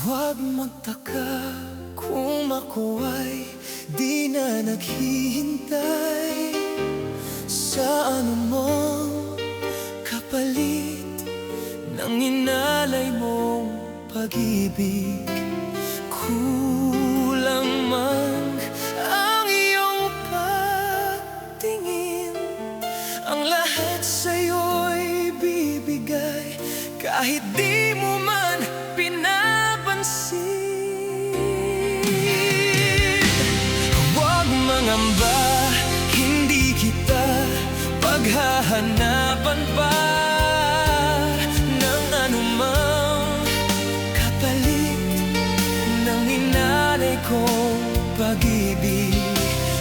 Huwag magtaka kung ako ay di na naghihintay sa anumang kapalit ng inalay mong pag-ibig. Kulang man ang iyong pagtingin, ang lahat sa'yo'y bibigay kahit di mo man pinapansin. Huwag mangamba, hindi kita paghahanapan pa ng anumang kapalit ng inalay kong pag-ibig.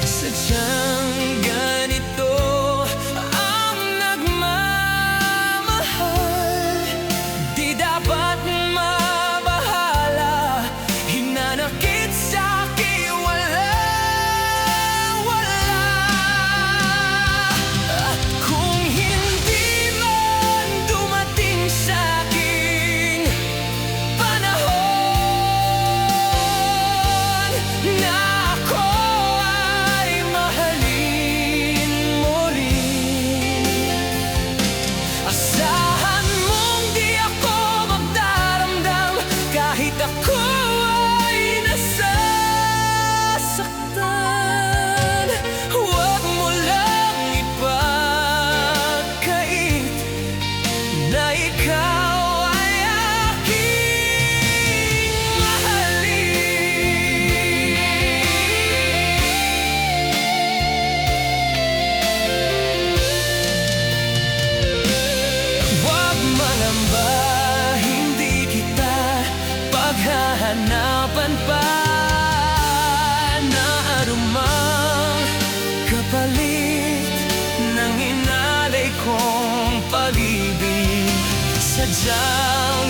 Sadyang ganito ang nagmamahal, di dapat mabahala, hinanakit sa'kin walang-wala. At kung hindi man dumating sa'king panahon na ako ay mahalin mo rin, asahan mong di ako magdaramdam kahit ako ay nasasaktan. Huwag mo lang ipagkait na ikaw ay aking mahalin. Huwag mangamba, hindi kita paghahanapan pa na anumang kapalit ng inalay kong pag-ibig. Sadyang